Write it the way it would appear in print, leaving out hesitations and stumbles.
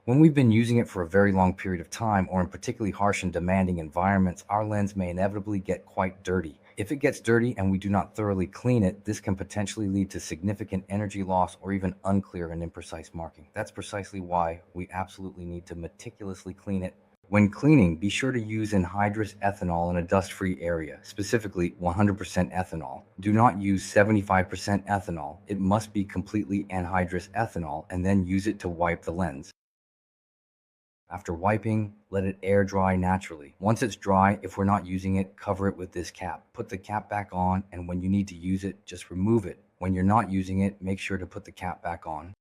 When we've been using it for a very long period of time or in particularly harsh and demanding environments, our lens may inevitably get quite dirty. If it gets dirty and we do not thoroughly clean it, this can potentially lead to significant energy loss or even unclear and imprecise marking. That's precisely why we absolutely need to meticulously clean it. When cleaning, be sure to use anhydrous ethanol in a dust-free area, specifically 100% ethanol. Do not use 75% ethanol. It must be completely anhydrous ethanol, and then use it to wipe the lens. After wiping, let it air dry naturally. Once it's dry, if we're not using it, cover it with this cap. Put the cap back on, and when you need to use it, just remove it. When you're not using it, make sure to put the cap back on.